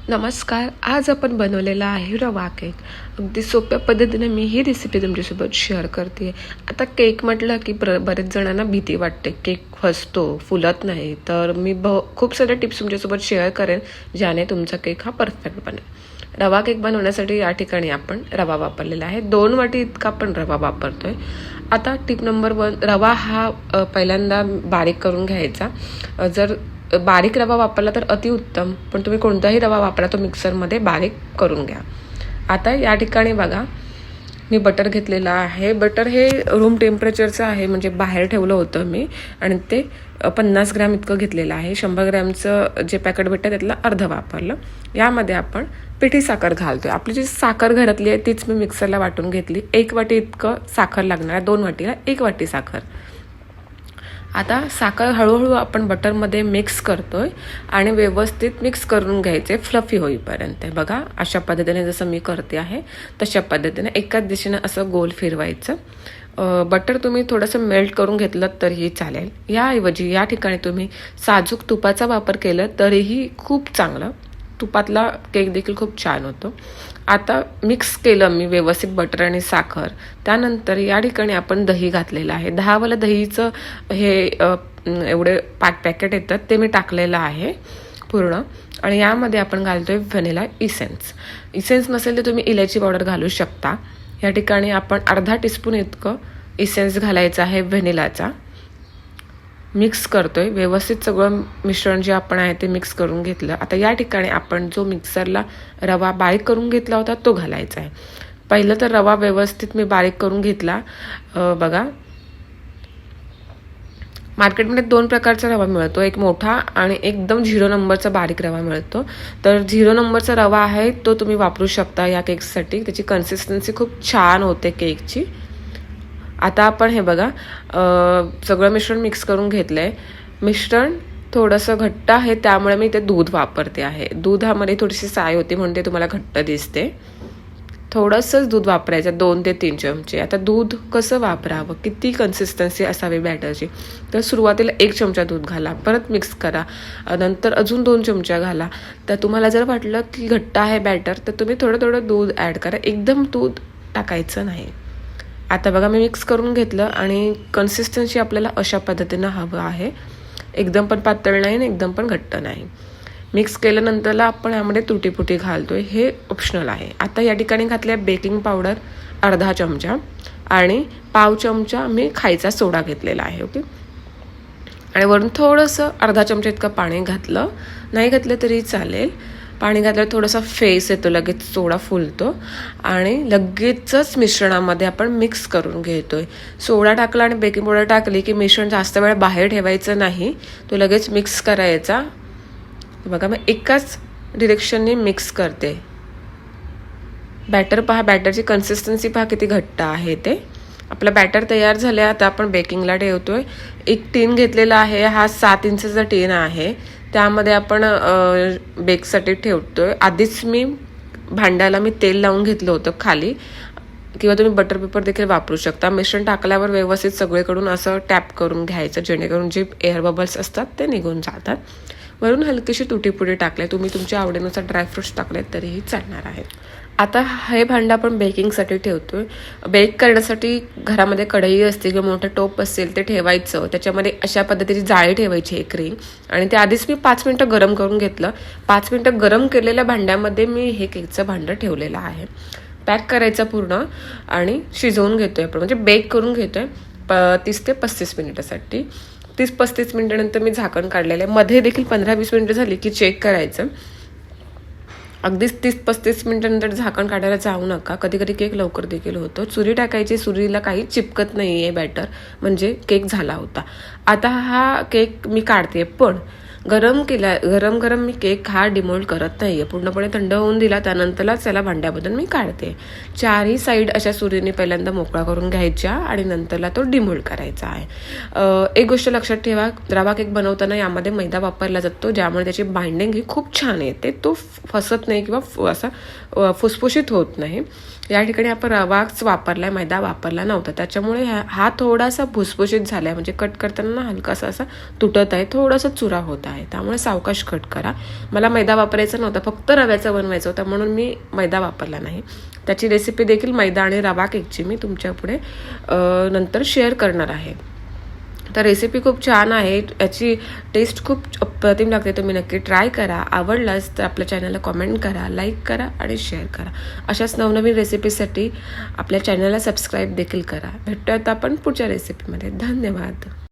नमस्कार. आज आपण बनवलेला आहे रवा केक. अगदी सोप्या पद्धतीने मी ही रेसिपी तुमच्यासोबत शेअर करते. आता केक म्हटलं की बरेच जणांना भीती वाटते, केक फसतो, फुलत नाही. तर मी खूप साऱ्या टिप्स तुमच्यासोबत शेअर करेन, ज्याने तुमचा केक हा परफेक्ट बनेल. रवा केक बनवण्यासाठी या ठिकाणी आपण रवा वापरलेला आहे. 2 वाटी इतका आपण रवा वापरतोय. आता टिप नंबर 1, रवा हा पहिल्यांदा बारीक करून घ्यायचा. जर बारीक रवा वापरला तर अतिउत्तम, पण तुम्ही कोणताही रवा वापरा तो मिक्सरमध्ये बारीक करून घ्या. आता या ठिकाणी बघा, मी बटर घेतलेलं आहे. बटर हे रूम टेम्परेचरचं आहे, म्हणजे बाहेर ठेवलं होतं मी, आणि ते 50 ग्रॅम इतकं घेतलेलं आहे. 100 ग्रॅमचं जे पॅकेट भेटतं त्यातलं अर्धं वापरलं. यामध्ये आपण पिठी साखर घालतोय. आपली जी साखर घरातली आहे तीच मी मिक्सरला वाटून घेतली. 1 वाटी इतकं साखर लागणार आहे, 2 वाटीला 1 वाटी साखर. आता साखर हळूहळू आपण बटरमध्ये मिक्स करतोय आणि व्यवस्थित मिक्स करून घ्यायचे फ्लफी होईपर्यंत. बघा, अशा पद्धतीने जसं मी करते आहे तशा पद्धतीने एकाच दिशेने असं गोल फिरवायचं. बटर तुम्ही थोडंसं मेल्ट करून घेतलं तरीही चालेल. याऐवजी या ठिकाणी तुम्ही साजूक तुपाचा वापर केला तरीही खूप चांगलं. तुपातला केक देखील खूप छान होतो. आता मिक्स केलं मी व्यवस्थित बटर आणि साखर. त्यानंतर या ठिकाणी आपण दही घातलेलं आहे. 10 वाला दहीचं हे एवढे पॅकेट येतात ते मी टाकलेलं आहे पूर्ण. आणि यामध्ये आपण घालतोय व्हॅनिला इसेन्स नसेल तर तुम्ही इलायची पावडर घालू शकता. या ठिकाणी आपण अर्धा टीस्पून इतकं इसेन्स घालायचं आहे व्हॅनिलाचा. मिक्स करतोय व्यवस्थित सगळं मिश्रण जे आपण आहे ते मिक्स करून घेतलं. आता या ठिकाणी आपण जो मिक्सरला रवा बारीक करून घेतला होता तो घालायचा आहे. पहिलं तर रवा व्यवस्थित मी बारीक करून घेतला. बघा, मार्केटमध्ये 2 प्रकारचा रवा मिळतो, एक मोठा आणि एकदम 0 नंबरचा बारीक रवा मिळतो. तर 0 नंबरचा रवा आहे तो तुम्ही वापरू शकता या केकसाठी. त्याची कन्सिस्टन्सी खूप छान होते केकची. आता आपण हे बघा, सगळं मिश्रण मिक्स करून घेतलं आहे. मिश्रण थोडंसं घट्ट आहे त्यामुळे मी ते दूध वापरते आहे. दुधामध्ये थोडीशी साय होती म्हणून ते तुम्हाला घट्ट दिसते. थोडंसंच दूध वापरायचं, 2 ते 3 चमचे. आता दूध कसं वापरावं, किती कन्सिस्टन्सी असावी बॅटरची, तर सुरुवातीला 1 चमचा दूध घाला, परत मिक्स करा, नंतर अजून 2 चमचा घाला. तर तुम्हाला जर वाटलं की घट्ट आहे बॅटर तर तुम्ही थोडं थोडं दूध ॲड करा, एकदम दूध टाकायचं नाही. आता बघा, मी मिक्स करून घेतलं आणि कन्सिस्टन्सी आपल्याला अशा पद्धतीनं हवं आहे. एकदम पण पातळ नाही आणि एकदम पण घट्ट नाही. मिक्स केल्यानंतरला आपण यामध्ये तुटीपुटी घालतोय, हे ऑप्शनल आहे. आता या ठिकाणी घातल्या बेकिंग पावडर अर्धा चमचा आणि पाव चमचा मी खायचा सोडा घेतलेला आहे. ओके, आणि वरून थोडंसं अर्धा चमचा इतकं पाणी घातलं, नाही घातलं तरी चालेल. पाणी घातल्यावर थोडासा फेस येतो, लगेच सोडा फुलतो आणि लगेचच मिश्रणामध्ये आपण मिक्स करून घेतोय. सोडा टाकला आणि बेकिंग पावडर टाकली की मिश्रण जास्त वेळ बाहेर ठेवायचं नाही, तो लगेच मिक्स करायचा. बघा, मी एकाच डिरेक्शनने मिक्स करते. बॅटर पहा, बॅटरची कन्सिस्टन्सी पहा किती घट्ट आहे ते. आपलं बॅटर तयार झालं. आता आपण बेकिंगला ठेवतोय. एक टीन घेतलेला आहे, हा 7 इंचचा टीन आहे. त्यामध्ये आपण बेकसाठी ठेवतोय. आधीच मी भांड्याला तेल लावून घेतलं होतं खाली, किंवा तुम्ही बटर पेपर देखील वापरू शकता. मिश्रण टाकल्यावर व्यवस्थित सगळीकडून असं टॅप करून घ्यायचं, जेणेकरून जे एअर बबल्स असतात ते निघून जातात. वरून हलकीशी तुटीपुटी टाकले, तुम्ही तुमच्या आवडीनुसार ड्रायफ्रुट्स टाकले तरीही चालणार आहे. आता हे भांडं आपण बेकिंगसाठी ठेवतोय. बेक करण्यासाठी घरामध्ये कढई असते किंवा मोठं टोप असेल ते ठेवायचं. त्याच्यामध्ये अशा पद्धतीची जाळी ठेवायची, एक रिंग, आणि ते आधीच मी 5 मिनटं गरम करून घेतलं. 5 मिनटं गरम केलेल्या भांड्यामध्ये मी हे केकचं भांडं ठेवलेलं आहे. पॅक करायचं पूर्ण आणि शिजवून घेतोय आपण, म्हणजे बेक करून घेतोय 30 ते 35 मिनिटासाठी. 30-35 मिनिटानंतर मी झाकण काढलेलं आहे. मध्ये देखील 15-20 मिनिटं झाली की चेक करायचं. अगदीच 30-35 मिनिटानंतर झाकण काढायला जाऊ नका. कधी कधी केक लवकर देखील होतो. सुरी टाकायची, सुरीला काही चिपकत नाही आहे बॅटर, म्हणजे केक झाला होता. आता हा केक मी काढते, पण गरम मी केक हा डिमोल्ड करत नाही आहे. पूर्णपणे थंड होऊन दिला त्यानंतरच त्याला भांड्यामधून मी काढते. 4ही साईड अशा सुरीने पहिल्यांदा मोकळा करून घ्यायच्या आणि नंतरला तो डिमोल्ड करायचा आहे. एक गोष्ट लक्षात ठेवा, रवा केक बनवताना यामध्ये मैदा वापरला जातो, ज्यामुळे त्याची बाइंडिंग ही खूप छान येते. तो फसत नाही किंवा असा फुसफुशीत होत नाही. या ठिकाणी आपण रवाच वापरलाय, मैदा वापरला नव्हता, त्याच्यामुळे हा थोडासा भुसभुशीत झालाय, म्हणजे कट करताना हलकासा असा तुटत आहे, थोडासा चुरा होत आहे. आहे, त्यामुळे सावकाश कट करा. मला मैदा वापरायचा नव्हता, फक्त रव्याचं बनवायचं होतं म्हणून मी मैदा वापरला नाही. त्याची रेसिपी देखील मैदा आणि रवा केकची मी तुमच्या पुढे नंतर शेअर करणार आहे. तर रेसिपी खूप छान आहे, याची टेस्ट खूप अप्रतिम लागते. तुम्ही नक्की ट्राय करा. आवडलाच तर आपल्या चॅनलला कमेंट करा, लाईक करा आणि शेअर करा. अशाच नवनवीन रेसिपीसाठी आपल्या चॅनलला सबस्क्राईब देखील करा. भेटूयात आपण पुढच्या रेसिपीमध्ये. धन्यवाद.